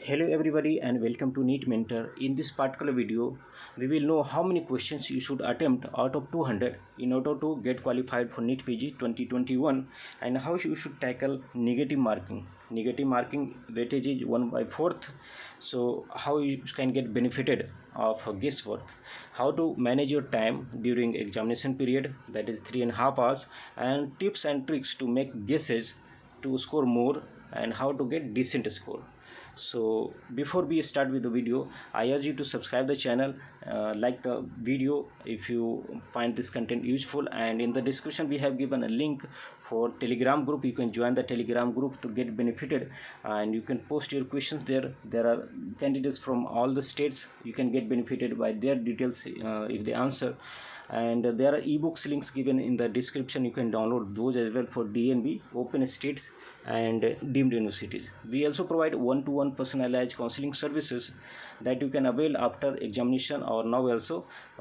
Hello everybody and welcome to NEET Mentor. In this particular video, we will know how many questions you should attempt out of 200 in order to get qualified for NEET PG 2021 and how you should tackle negative marking. Negative marking weightage is 1/4. So how you can get benefited of guesswork. How to manage your time during examination period, that is 3.5 hours, and tips and tricks to make guesses to score more and how to get decent score. So before we start with the video, I urge you to subscribe the channel, like the video if you find this content useful, and in the description we have given a link for Telegram group. You can join the Telegram group to get benefited, and you can post your questions there. There are candidates from all the states. You can get benefited by their details if they answer, and there are ebooks links given in the description. You can download those as well for DNB, open states and deemed universities. We also provide one-to-one personalized counseling services that you can avail after examination or now also.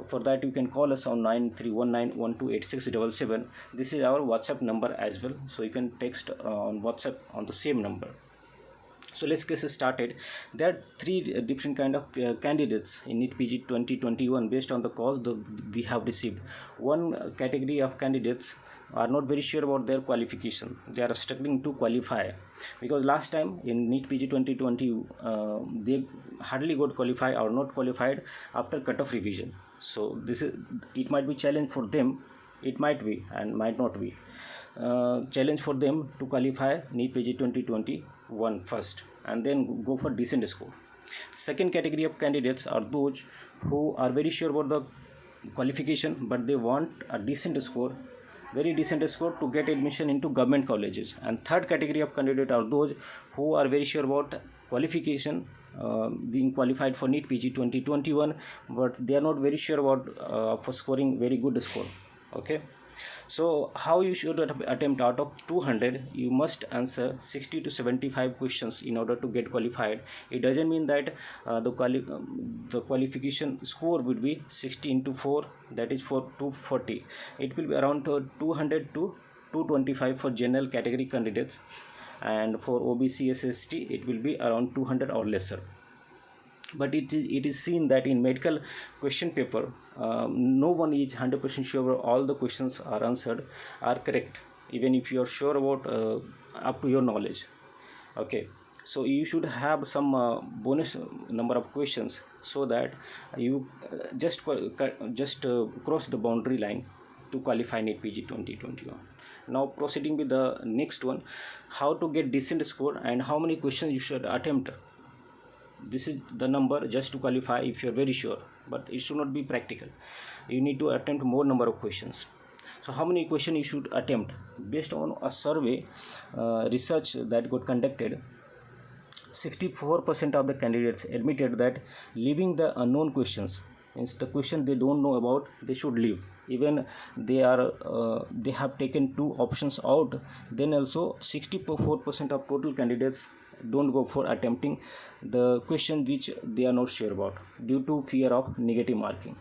For that you can call us on 9319128677. This is our WhatsApp number as well, so you can text on WhatsApp on the same number. So let's get started. There are three different kind of candidates in NEET PG 2021 based on the calls we have received. One category of candidates are not very sure about their qualification. They are struggling to qualify because last time in NEET PG 2020 they hardly got qualified or not qualified after cutoff revision. So it might be challenge for them. It might be and might not be. Challenge for them to qualify NEET PG 2021 first and then go for decent score. Second category of candidates are those who are very sure about the qualification but they want a decent score, very decent score to get admission into government colleges. And third category of candidate are those who are very sure about qualification, being qualified for NEET PG 2021 but they are not very sure about for scoring very good score. Okay, so how you should attempt out of 200, you must answer 60 to 75 questions in order to get qualified. It doesn't mean that the qualification score would be 60 into 4, that is for 240. It will be around 200 to 225 for general category candidates, and for OBC SST it will be around 200 or lesser. But it is seen that in medical question paper, no one is 100% sure all the questions are answered are correct, even if you are sure about up to your knowledge. Okay, so you should have some bonus number of questions so that you just cross the boundary line to qualify NEET PG 2021. Now proceeding with the next one, how to get decent score and how many questions you should attempt. This is the number just to qualify if you are very sure, but it should not be practical. You need to attempt more number of questions. So how many questions you should attempt? Based on a survey research that got conducted, 64% of the candidates admitted that leaving the unknown questions, means the question they don't know about, they should leave. Even they have taken two options out, then also 64% of total candidates don't go for attempting the question which they are not sure about due to fear of negative marking.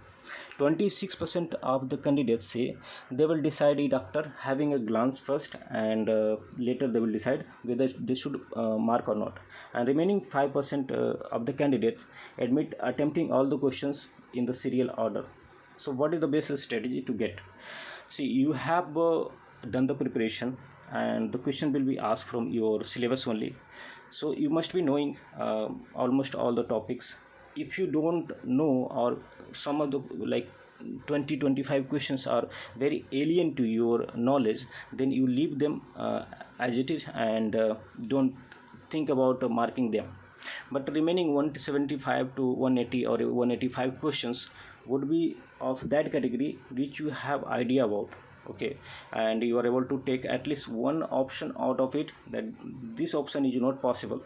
26% of the candidates say they will decide it after having a glance first, and later they will decide whether they should mark or not. And remaining 5% of the candidates admit attempting all the questions in the serial order. So what is the best strategy to get? See, you have done the preparation and the question will be asked from your syllabus only, so you must be knowing almost all the topics. If you don't know, or some of the 20-25 questions are very alien to your knowledge, then you leave them as it is and don't think about marking them. But remaining 175 to 180 or 185 questions would be of that category which you have idea about. Okay, and you are able to take at least one option out of it, that this option is not possible,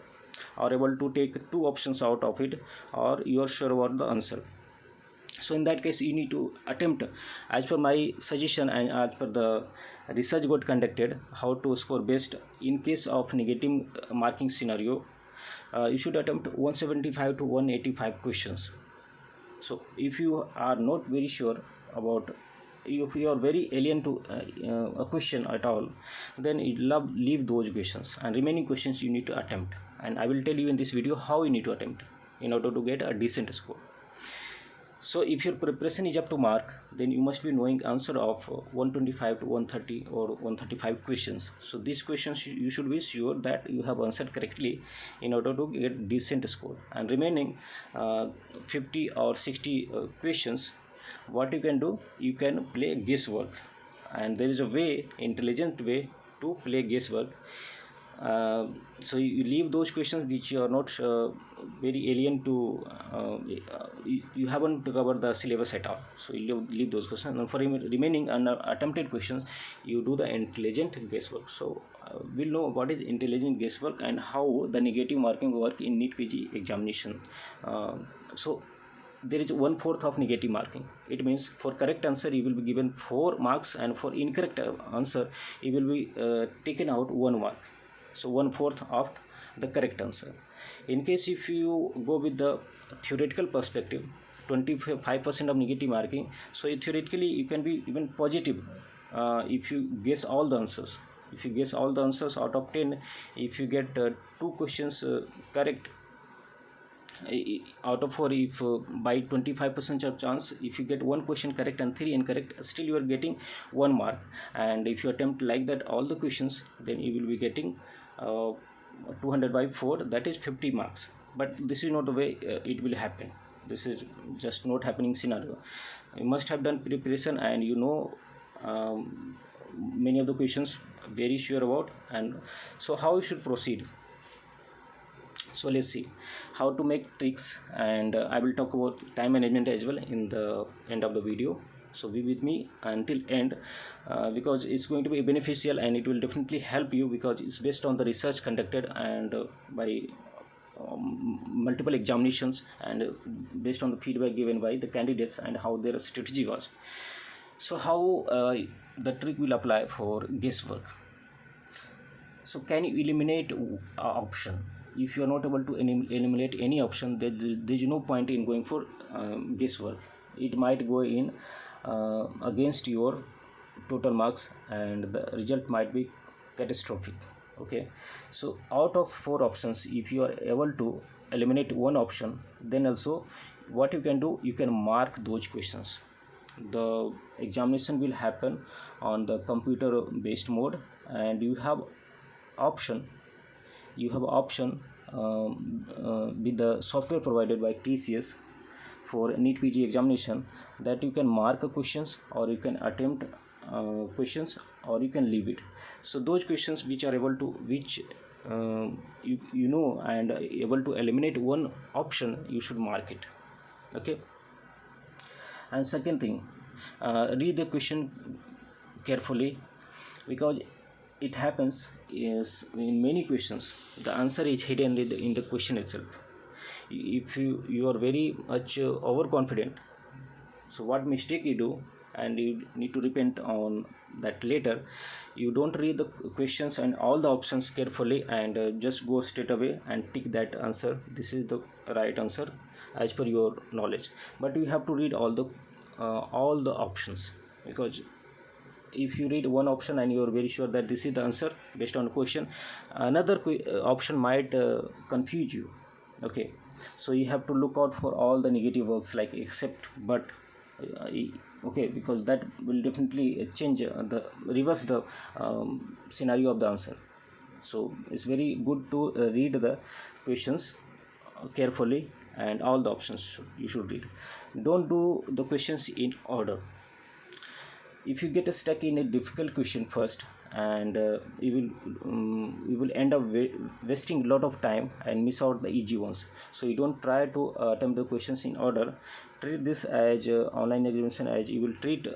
or able to take two options out of it, or you are sure about the answer. So in that case you need to attempt, as per my suggestion and as per the research got conducted, how to score best in case of negative marking scenario. You should attempt 175 to 185 questions. So if you are not very sure about, if you are very alien to a question at all, then you leave those questions, and remaining questions you need to attempt. and I will tell you in this video how you need to attempt in order to get a decent score. So if your preparation is up to mark, then you must be knowing answer of 125 to 130 or 135 questions. So these questions you should be sure that you have answered correctly in order to get decent score. And remaining 50 or 60 questions, what you can do, you can play guesswork. And there is a way, intelligent way to play guesswork. So you leave those questions which are not very alien to you haven't covered the syllabus at all, so you leave those questions, and for remaining attempted questions you do the intelligent guesswork. So we'll know what is intelligent guesswork and how the negative marking work in NEET PG examination. So there is 1/4 of negative marking. It means for correct answer you will be given 4 marks, and for incorrect answer you will be taken out 1 mark. So 1/4 of the correct answer. In case if you go with the theoretical perspective, 25% of negative marking, so theoretically you can be even positive if you guess all the answers. If you guess all the answers out of 10, if you get 2 questions correct out of 4, if by 25% of chance, if you get 1 question correct and 3 incorrect, still you are getting 1 mark. And if you attempt like that all the questions, then you will be getting 200 by 4, that is 50 marks. But this is not the way it will happen. This is just not happening scenario. You must have done preparation, and you know many of the questions very sure about. And so how you should proceed? So let's see how to make tricks, and I will talk about time management as well in the end of the video. So be with me until end because it's going to be beneficial, and it will definitely help you because it's based on the research conducted and by multiple examinations, and based on the feedback given by the candidates and how their strategy was. So how the trick will apply for guesswork? So can you eliminate option? If you are not able to eliminate any option, there is no point in going for guesswork. It might go in against your total marks, and the result might be catastrophic. Okay, so out of 4 options, if you are able to eliminate one option, then also what you can do, you can mark those questions. The examination will happen on the computer based mode, and you have option with the software provided by TCS for NEET PG examination, that you can mark questions, or you can attempt questions, or you can leave it. So those questions which are able to, which you know, and able to eliminate one option, you should mark it. Okay. And second thing, read the question carefully, because it happens is in many questions the answer is hidden in the question itself. If you are very much overconfident, so what mistake you do, and you need to repent on that later, you don't read the questions and all the options carefully, and just go straight away and tick that answer, this is the right answer as per your knowledge. But you have to read all the options, because if you read one option and you are very sure that this is the answer based on the question, another option might confuse you. Okay, so you have to look out for all the negative words like except, but okay, because that will definitely change the reverse the scenario of the answer. So it's very good to read the questions carefully, and all the options you should read. Don't do the questions in order. If you get stuck in a difficult question first, and you will end up wasting a lot of time and miss out the easy ones. So you don't try to attempt the questions in order. Treat this as online examination as you will treat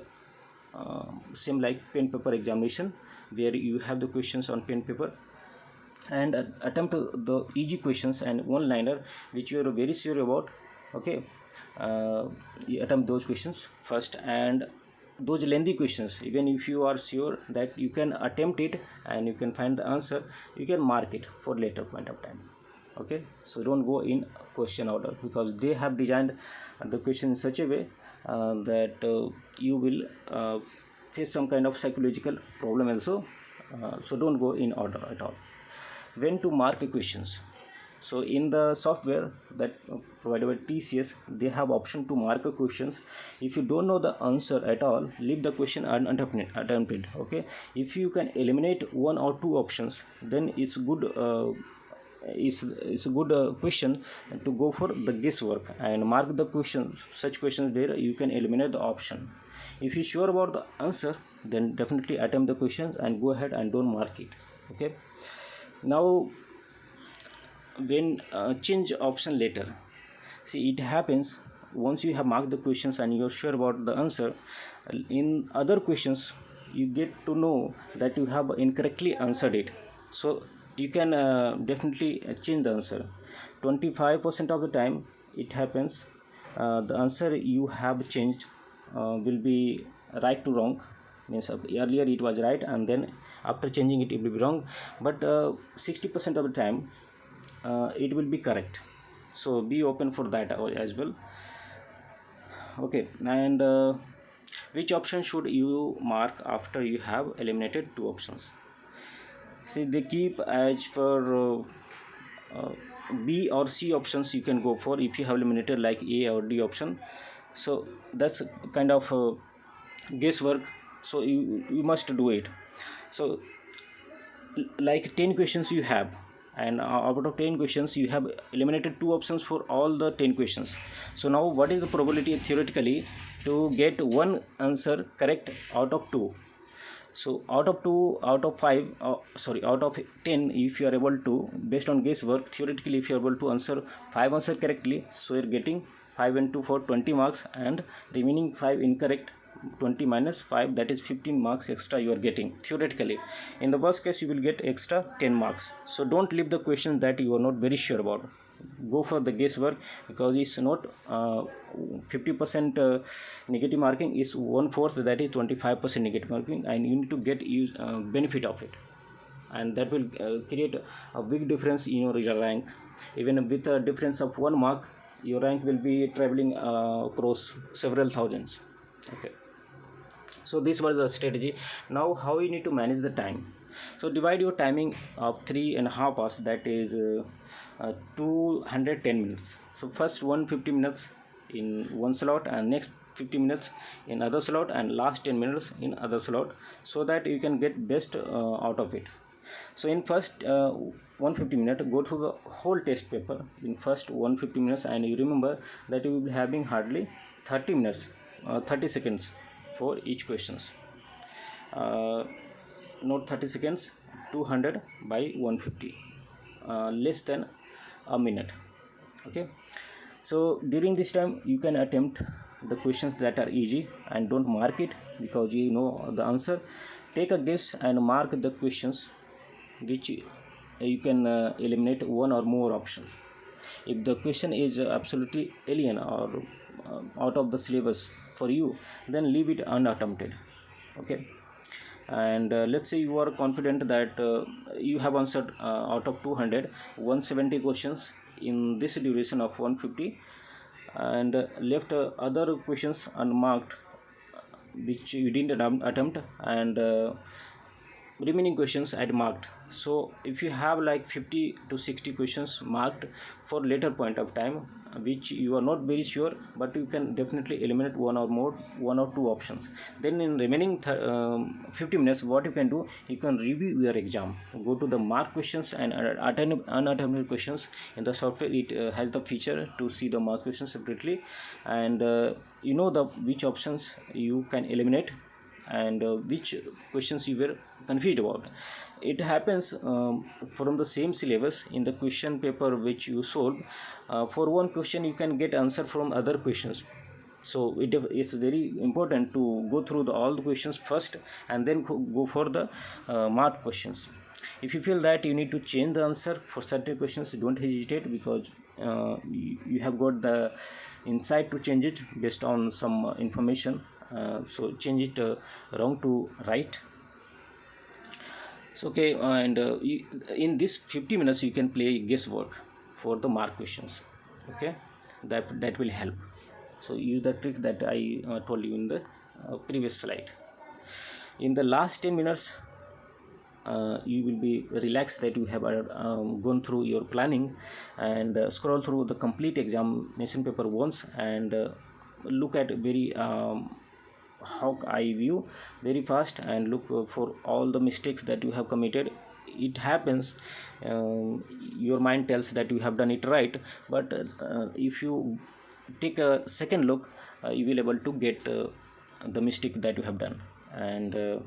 same like pen paper examination, where you have the questions on pen paper, and attempt the easy questions and one liner which you are very sure about. Okay, you attempt those questions first, and those lengthy questions, even if you are sure that you can attempt it and you can find the answer, you can mark it for later point of time. Okay, so don't go in question order, because they have designed the question in such a way that you will face some kind of psychological problem also. So don't go in order at all. When to mark questions? So in the software that provided by TCS, they have option to mark a questions. If you don't know the answer at all, leave the question unattempted. Okay, if you can eliminate one or two options, then it's good. It's a good question to go for the guesswork and mark the questions, such questions where you can eliminate the option. If you're sure about the answer, then definitely attempt the questions and go ahead and don't mark it. Okay, now when change option later, see, it happens once you have marked the questions and you're sure about the answer. In other questions you get to know that you have incorrectly answered it, so you can definitely change the answer. 25% of the time it happens, the answer you have changed will be right to wrong, means earlier it was right and then after changing it will be wrong, but 60% of the time it will be correct. So be open for that as well. Okay, and which option should you mark after you have eliminated two options? See, they keep as for B or C options you can go for if you have eliminated like A or D option. So that's kind of guesswork, so you must do it. So like 10 questions you have, and out of 10 questions you have eliminated two options for all the 10 questions. So now what is the probability theoretically to get one answer correct out of two? So out of 2, out of 5, out of 10, if you are able to, based on guesswork, theoretically if you are able to answer 5 answer correctly, so you are getting 5 and 2 for 20 marks, and remaining 5 incorrect, 20 minus 5, that is 15 marks extra you are getting theoretically. In the worst case you will get extra 10 marks. So don't leave the question that you are not very sure about. Go for the guesswork, because it's not 50% negative marking is 1/4, that is 25% negative marking, and you need to get benefit of it, and that will create a big difference in your rank. Even with a difference of 1 mark, your rank will be traveling across several thousands. Okay, so this was the strategy. Now how you need to manage the time? So divide your timing of 3.5 hours, that is 210 minutes. So first 150 minutes in one slot, and next 50 minutes in other slot, and last 10 minutes in other slot, so that you can get best out of it. So in first 150 minutes, go through the whole test paper in first 150 minutes, and you remember that you will be having hardly 30 minutes 30 seconds for each questions. Not 30 seconds, 200 by 150, less than a minute. Okay, so during this time you can attempt the questions that are easy, and don't mark it because you know the answer. Take a guess and mark the questions which you can eliminate one or more options. If the question is absolutely alien or out of the syllabus for you, then leave it unattempted. Okay, and let's say you are confident that you have answered out of 200 170 questions in this duration of 150, and left other questions unmarked which you didn't attempt, and remaining questions are marked. So if you have like 50 to 60 questions marked for later point of time which you are not very sure, but you can definitely eliminate one or two options, then in remaining 50 minutes what you can do, you can review your exam, go to the mark questions and unattempted questions. In the software it has the feature to see the mark questions separately, and you know the which options you can eliminate, and which questions you were confused about. It happens from the same syllabus in the question paper which you solve. For one question you can get answer from other questions, so it's very important to go through all the questions first and then go for the mark questions. If you feel that you need to change the answer for certain questions, don't hesitate, because you have got the insight to change it based on some information. So change it wrong to right. So okay, and in this 50 minutes you can play guesswork for the mark questions. Okay, that will help. So use the trick that I told you in the previous slide. In the last 10 minutes, you will be relaxed that you have gone through your planning, and scroll through the complete examination paper once, and look at very hawk eye view very fast, and look for all the mistakes that you have committed. It happens, your mind tells that you have done it right, but if you take a second look, you will able to get the mistake that you have done. And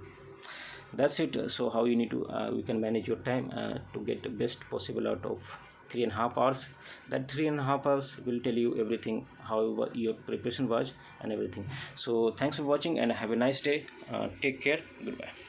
that's it. So how you need to you can manage your time to get the best possible out of 3.5 hours. That 3.5 hours will tell you everything, how your preparation was and everything. So thanks for watching and have a nice day. Take care. Goodbye.